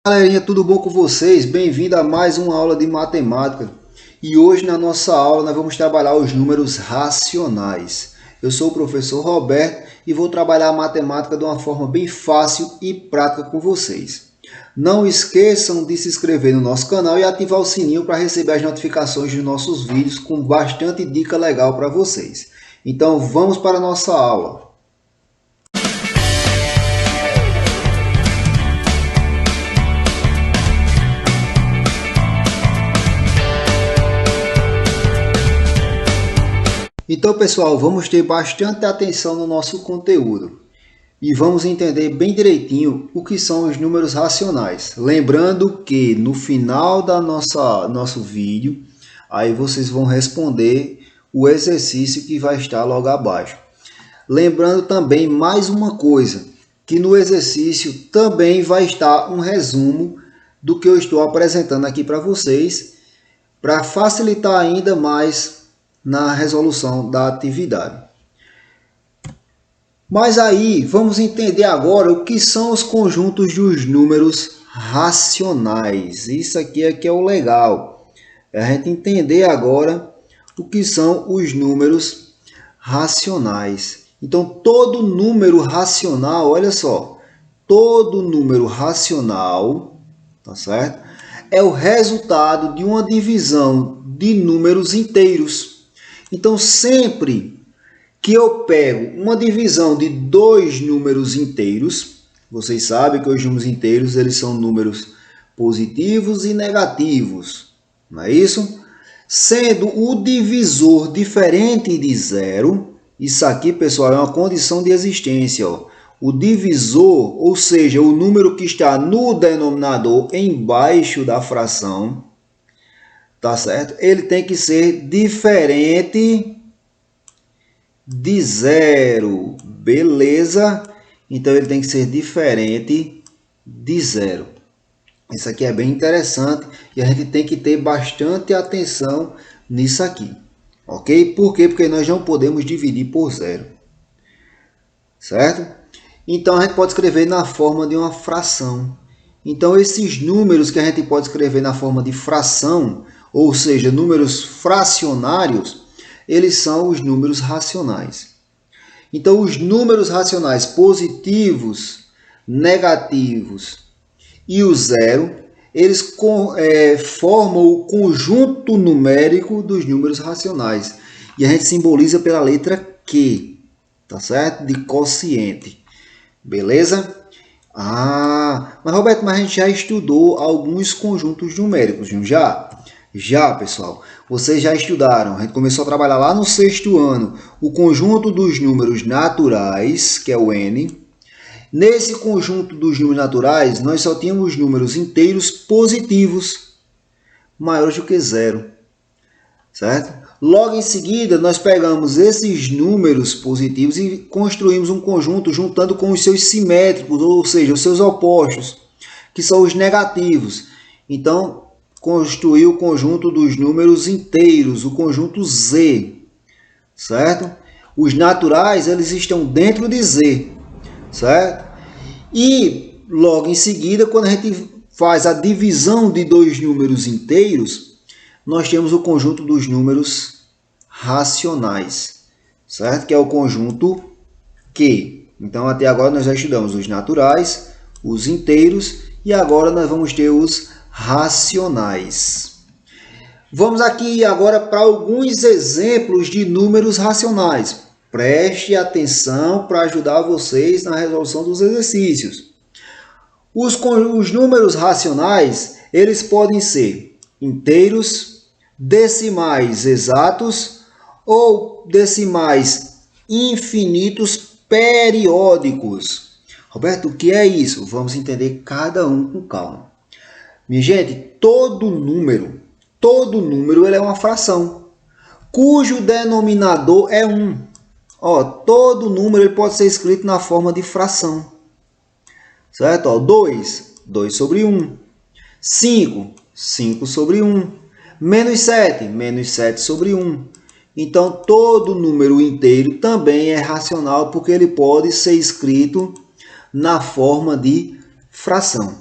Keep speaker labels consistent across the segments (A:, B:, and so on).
A: Galerinha, tudo bom com vocês? Bem-vindo a mais uma aula de matemática. E hoje na nossa aula nós vamos trabalhar os números racionais. Eu sou o professor Roberto e vou trabalhar a matemática de uma forma bem fácil e prática com vocês. Não esqueçam de se inscrever no nosso canal e ativar o sininho para receber as notificações dos nossos vídeos com bastante dica legal para vocês. Então vamos para a nossa aula. Então, pessoal, vamos ter bastante atenção no nosso conteúdo e vamos entender bem direitinho o que são os números racionais. Lembrando que no final da nosso vídeo, aí vocês vão responder o exercício que vai estar logo abaixo. Lembrando também mais uma coisa, que no exercício também vai estar um resumo do que eu estou apresentando aqui para vocês, para facilitar ainda mais na resolução da atividade. Mas aí, vamos entender agora o que são os conjuntos dos números racionais. Isso aqui é que é o legal. É a gente entender agora o que são os números racionais. Então, todo número racional, olha só, todo número racional, tá certo? É o resultado de uma divisão de números inteiros. Então, sempre que eu pego uma divisão de dois números inteiros, vocês sabem que os números inteiros eles são números positivos e negativos, não é isso? Sendo o divisor diferente de zero, isso aqui, pessoal, é uma condição de existência. Ó. O divisor, ou seja, o número que está no denominador embaixo da fração, tá certo? Ele tem que ser diferente de zero, beleza? Então ele tem que ser diferente de zero. Isso aqui é bem interessante e a gente tem que ter bastante atenção nisso aqui, ok? Por quê? Porque nós não podemos dividir por zero, certo? Então a gente pode escrever na forma de uma fração. Então esses números que a gente pode escrever na forma de fração, ou seja, números fracionários, eles são os números racionais. Então, os números racionais positivos, negativos e o zero, eles formam o conjunto numérico dos números racionais. E a gente simboliza pela letra Q, tá certo? De quociente. Beleza? Mas Roberto, a gente já estudou alguns conjuntos numéricos, não já? Já, pessoal, vocês já estudaram, a gente começou a trabalhar lá no 6º ano, o conjunto dos números naturais, que é o N. Nesse conjunto dos números naturais, nós só tínhamos números inteiros positivos, maiores do que zero, certo? Logo em seguida, nós pegamos esses números positivos e construímos um conjunto juntando com os seus simétricos, ou seja, os seus opostos, que são os negativos. Então, construir o conjunto dos números inteiros, o conjunto Z, certo? Os naturais, eles estão dentro de Z, certo? E logo em seguida, quando a gente faz a divisão de dois números inteiros, nós temos o conjunto dos números racionais, certo? Que é o conjunto Q. Então, até agora nós já estudamos os naturais, os inteiros, e agora nós vamos ter os racionais. Vamos aqui agora para alguns exemplos de números racionais. Preste atenção para ajudar vocês na resolução dos exercícios. Os números racionais, eles podem ser inteiros, decimais exatos ou decimais infinitos periódicos. Roberto, o que é isso? Vamos entender cada um com calma. Minha gente, todo número ele é uma fração, cujo denominador é 1. Todo número ele pode ser escrito na forma de fração. Certo? 2 sobre 1. 5 sobre 1. Menos 7 sobre 1. Então, todo número inteiro também é racional, porque ele pode ser escrito na forma de fração.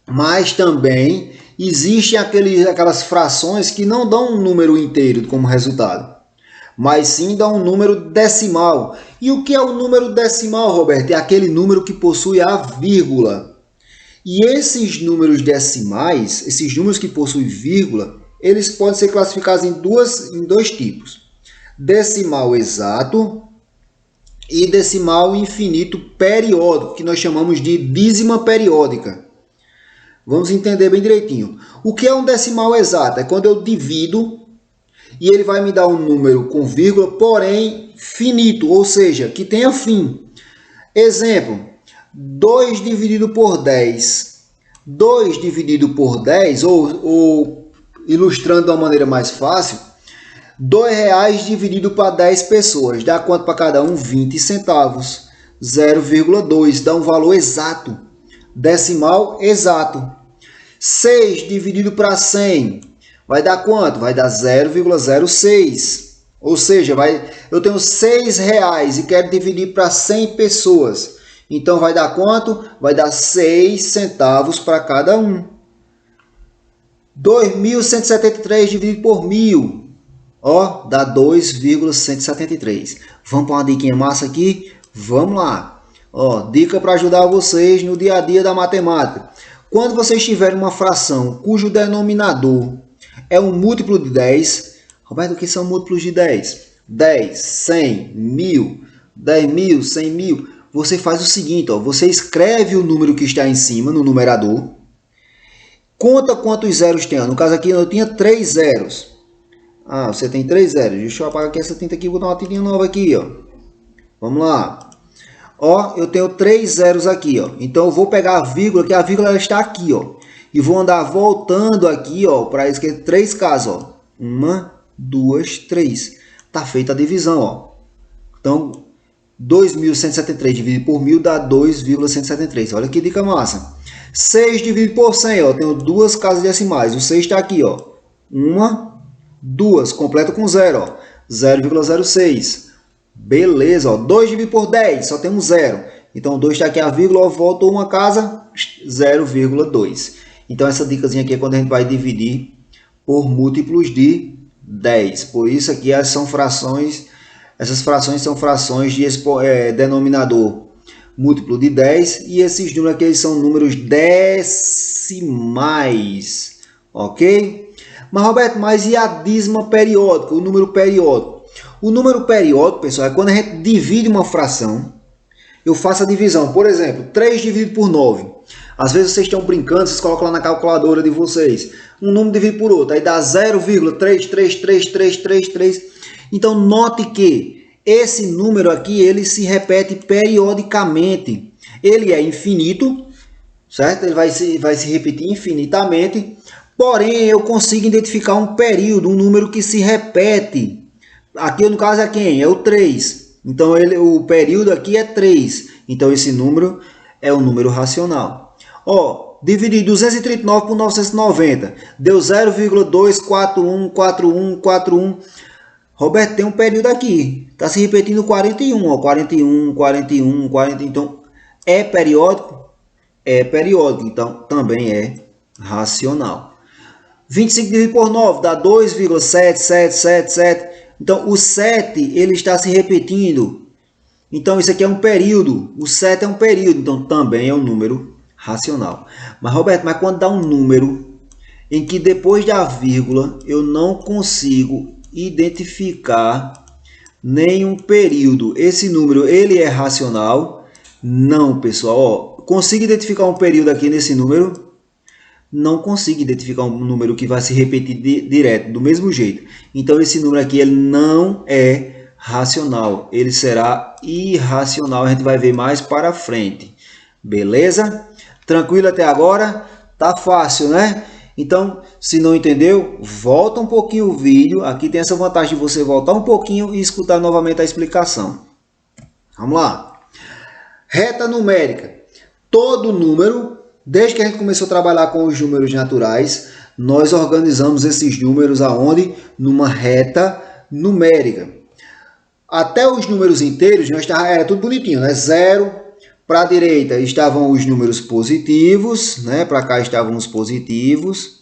A: Mas também existem aquelas frações que não dão um número inteiro como resultado, mas sim dão um número decimal. E o que é o número decimal, Roberto? É aquele número que possui a vírgula. E esses números decimais, esses números que possuem vírgula, eles podem ser classificados em dois tipos: decimal exato e decimal infinito periódico, que nós chamamos de dízima periódica. Vamos entender bem direitinho. O que é um decimal exato? É quando eu divido e ele vai me dar um número com vírgula, porém finito, ou seja, que tenha fim. Exemplo, 2 dividido por 10. 2 dividido por 10, ou ilustrando de uma maneira mais fácil, R$2 dividido para 10 pessoas. Dá quanto para cada um? 20 centavos. 0,2 dá um valor exato. Decimal exato. 6 dividido para 100 vai dar quanto? Vai dar 0,06. Ou seja, eu tenho R$6 e quero dividir para 100 pessoas. Então vai dar quanto? Vai dar 6 centavos para cada um. 2.173 dividido por 1.000. Ó, dá 2,173. Vamos para uma diquinha massa aqui? Vamos lá. Ó, dica para ajudar vocês no dia a dia da matemática. Quando vocês tiverem uma fração cujo denominador é um múltiplo de 10, Roberto, o que são múltiplos de 10? 10, 100, 1.000, 10.000, 100.000. Você faz o seguinte, ó, você escreve o número que está em cima no numerador, conta quantos zeros tem. No caso aqui eu tinha 3 zeros. Ah, você tem 3 zeros. Deixa eu apagar aqui essa tinta aqui e botar uma tintinha nova aqui, ó. Vamos lá. Ó, eu tenho 3 zeros aqui, ó. Então eu vou pegar a vírgula, que a vírgula está aqui, ó. E vou andar voltando aqui, ó, para escrever 3 casas, ó. 1, 2, 3. Tá feita a divisão, ó. Então, 2.173 dividido por 1.000 dá 2,173. Olha que dica massa. 6 dividido por 100, ó. Tenho duas casas decimais. O 6 está aqui, ó. 1, 2. Completa com 0, ó. 0,06. Beleza, ó. 2 dividido por 10, só tem um 0. Então, 2 está aqui a vírgula, ó, voltou uma casa, 0,2. Então, essa dicasinha aqui é quando a gente vai dividir por múltiplos de 10. Por isso aqui são frações, essas frações são frações de denominador múltiplo de 10. E esses números aqui são números decimais. Ok? Mas, Roberto, mas e a dízima periódica, o número periódico? O número periódico, pessoal, é quando a gente divide uma fração. Eu faço a divisão, por exemplo, 3 dividido por 9. Às vezes vocês estão brincando, vocês colocam lá na calculadora de vocês. Um número dividido por outro, aí dá 0,33333. Então, note que esse número aqui, ele se repete periodicamente. Ele é infinito, certo? Ele vai se repetir infinitamente. Porém, eu consigo identificar um período, um número que se repete. Aqui, no caso, é quem? É o 3. Então, o período aqui é 3. Então, esse número é um número racional. Ó, dividir 239 por 990. Deu 0,2414141. Roberto, tem um período aqui. Está se repetindo 41. Ó, 41, 41, 40. Então, é periódico? É periódico. Então, também é racional. 25 dividido por 9 dá 2,7777. Então, o 7 ele está se repetindo. Então, isso aqui é um período. O 7 é um período. Então, também é um número racional. Mas, Roberto, mas quando dá um número em que depois da vírgula eu não consigo identificar nenhum período, esse número ele é racional? Não, pessoal. Ó, consigo identificar um período aqui nesse número? Não consigo identificar um número que vai se repetir direto, do mesmo jeito. Então, esse número aqui ele não é racional. Ele será irracional. A gente vai ver mais para frente. Beleza? Tranquilo até agora? Tá fácil, né? Então, se não entendeu, volta um pouquinho o vídeo. Aqui tem essa vantagem de você voltar um pouquinho e escutar novamente a explicação. Vamos lá. Reta numérica. Todo número... Desde que a gente começou a trabalhar com os números naturais, nós organizamos esses números aonde? Numa reta numérica. Até os números inteiros, era tudo bonitinho, né? 0, Para a direita estavam os números positivos, né? Para cá estavam os positivos.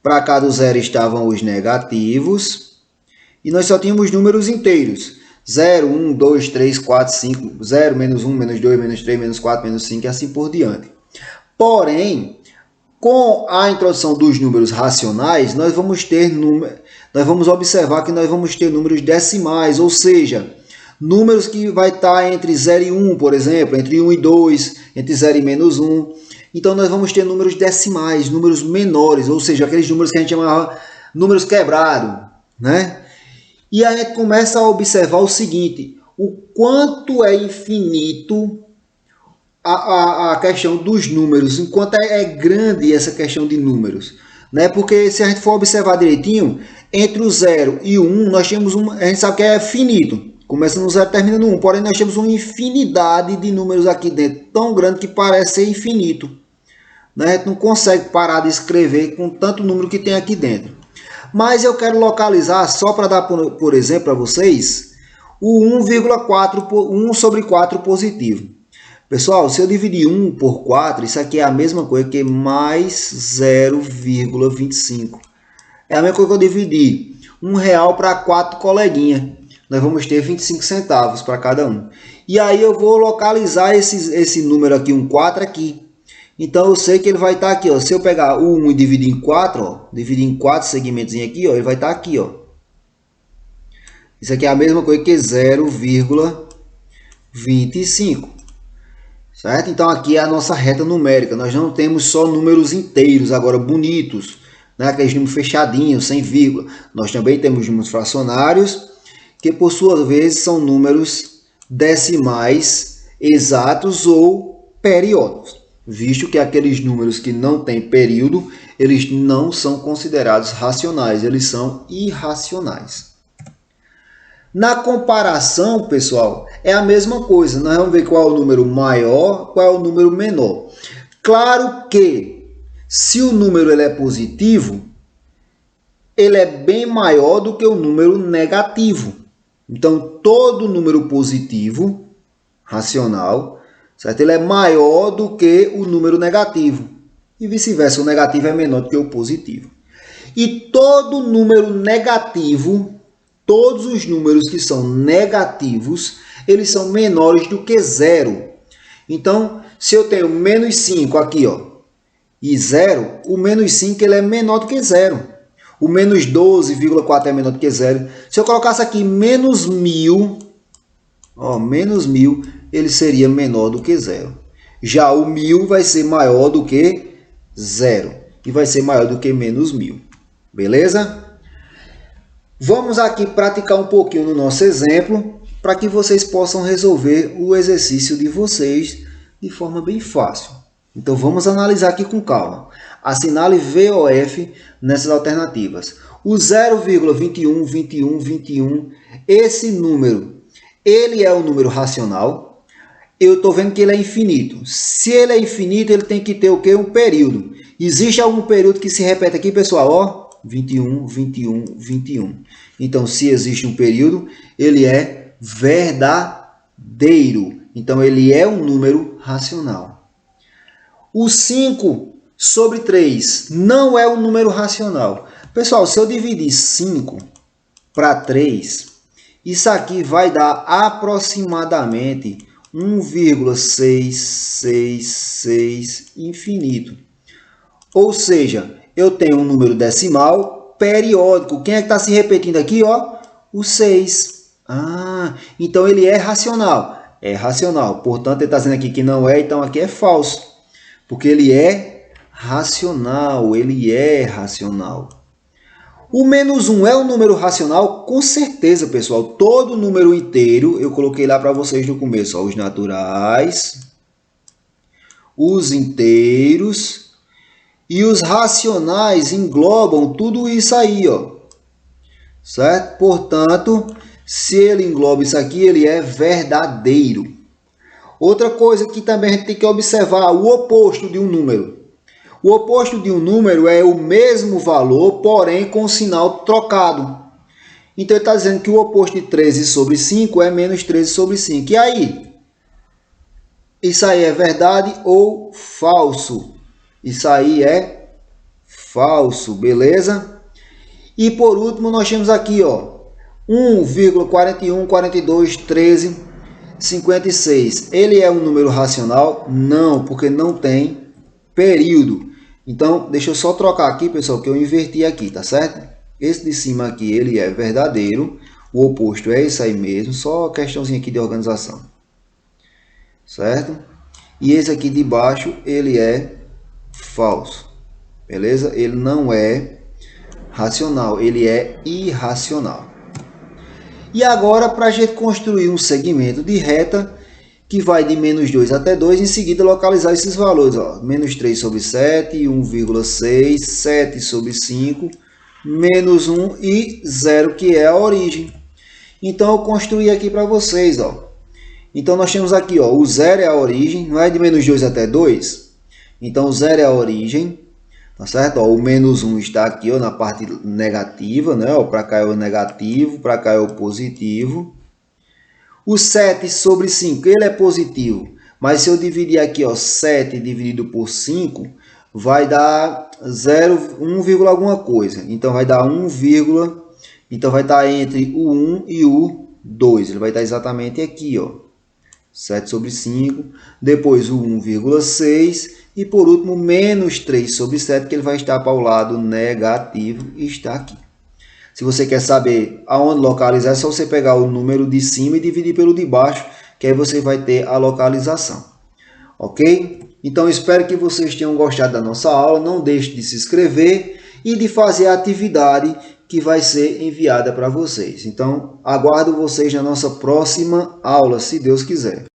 A: Para cá do zero estavam os negativos. E nós só tínhamos números inteiros. 0, 1, 2, 3, 4, 5, 0, menos 1, menos 2, menos 3, menos 4, menos 5 e assim por diante. Porém, com a introdução dos números racionais, nós vamos observar que nós vamos ter números decimais, ou seja, números que vai estar entre 0 e 1, por exemplo, entre 1 e 2, entre 0 e menos 1. Então, nós vamos ter números decimais, números menores, ou seja, aqueles números que a gente chamava números quebrados, né? E a gente começa a observar o seguinte, o quanto é infinito a questão dos números, enquanto é grande essa questão de números, né? Porque se a gente for observar direitinho, entre o 0 e o 1, nós temos a gente sabe que é finito, começa no 0 e termina no 1, porém nós temos uma infinidade de números aqui dentro, tão grande que parece ser infinito, né? A gente não consegue parar de escrever com tanto número que tem aqui dentro. Mas eu quero localizar, só para dar por exemplo para vocês, o 1 sobre 4 positivo. Pessoal, se eu dividir 1 por 4, isso aqui é a mesma coisa que mais 0,25. É a mesma coisa que eu dividir R$1 para 4 coleguinhas. Nós vamos ter 25 centavos para cada um. E aí eu vou localizar esse número aqui, 4 aqui. Então eu sei que ele vai estar aqui, ó. Se eu pegar o 1 e dividir em 4, ó, dividir em 4 segmentos aqui, ó, ele vai estar aqui, ó. Isso aqui é a mesma coisa que 0,25. Certo? Então aqui é a nossa reta numérica. Nós não temos só números inteiros agora bonitos, né? Aqueles números fechadinhos, sem vírgula. Nós também temos números fracionários, que por sua vez são números decimais exatos ou periódicos, visto que aqueles números que não têm período, eles não são considerados racionais, eles são irracionais. Na comparação, pessoal, é a mesma coisa. Nós vamos ver qual é o número maior, qual é o número menor. Claro que, se o número ele é positivo, ele é bem maior do que o número negativo. Então, todo número positivo, racional, certo? Ele é maior do que o número negativo. E vice-versa, o negativo é menor do que o positivo. E todo número negativo, todos os números que são negativos, eles são menores do que 0. Então, se eu tenho menos 5 aqui, ó, e 0, o menos 5 ele é menor do que 0. O menos 12,4 é menor do que 0. Se eu colocasse aqui menos 1000, ó, menos 1000, ele seria menor do que 0. Já o 1000 vai ser maior do que 0. E vai ser maior do que menos 1000. Beleza? Vamos aqui praticar um pouquinho no nosso exemplo, para que vocês possam resolver o exercício de vocês de forma bem fácil. Então vamos analisar aqui com calma. Assinale VOF nessas alternativas. O 0,21, 21, 21, esse número, ele é um número racional. Eu estou vendo que ele é infinito. Se ele é infinito, ele tem que ter o quê? Um período. Existe algum período que se repete aqui, pessoal? Ó, 21, 21, 21. Então, se existe um período, ele é verdadeiro. Então, ele é um número racional. O 5 sobre 3 não é um número racional. Pessoal, se eu dividir 5 para 3, isso aqui vai dar aproximadamente 1,666 infinito. Ou seja, eu tenho um número decimal periódico. Quem é que está se repetindo aqui? Ó, o 6. Então ele é racional. É racional. Portanto, ele está dizendo aqui que não é, então aqui é falso. Porque ele é racional. Ele é racional. O menos 1 é um número racional? Com certeza, pessoal. Todo número inteiro, eu coloquei lá para vocês no começo. Ó, os naturais, os inteiros e os racionais englobam tudo isso aí, ó. Certo? Portanto, se ele engloba isso aqui, ele é verdadeiro. Outra coisa que também a gente tem que observar, o oposto de um número. O oposto de um número é o mesmo valor, porém com o sinal trocado. Então ele está dizendo que o oposto de 13 sobre 5 é menos 13 sobre 5. E aí? Isso aí é verdade ou falso? Isso aí é falso, beleza? E por último nós temos aqui, ó, 1,41, 42, 13, 56. Ele é um número racional? Não, porque não tem período. Então, deixa eu só trocar aqui, pessoal, que eu inverti aqui, tá certo? Esse de cima aqui, ele é verdadeiro. O oposto é isso aí mesmo, só questãozinha aqui de organização. Certo? E esse aqui de baixo, ele é falso. Beleza? Ele não é racional, ele é irracional. E agora, para a gente construir um segmento de reta que vai de menos 2 até 2, em seguida localizar esses valores. Ó, menos 3 sobre 7, 1,6, 7 sobre 5, menos 1 e 0, que é a origem. Então, eu construí aqui para vocês. Ó. Então, nós temos aqui, ó, o 0 é a origem, não é de menos 2 até 2? Então, o 0 é a origem. Tá certo? Ó, o menos 1 está aqui, ó, na parte negativa, né? Para cá é o negativo, para cá é o positivo. O 7 sobre 5, ele é positivo. Mas se eu dividir aqui, ó, 7 dividido por 5, vai dar 1, alguma coisa. Então vai dar 1, então vai estar entre o 1 e o 2. Ele vai estar exatamente aqui, ó. 7 sobre 5, depois o 1,6 e por último menos 3 sobre 7, que ele vai estar para o lado negativo e está aqui. Se você quer saber aonde localizar, é só você pegar o número de cima e dividir pelo de baixo, que aí você vai ter a localização. Ok? Então espero que vocês tenham gostado da nossa aula. Não deixe de se inscrever e de fazer a atividade que vai ser enviada para vocês. Então, aguardo vocês na nossa próxima aula, se Deus quiser.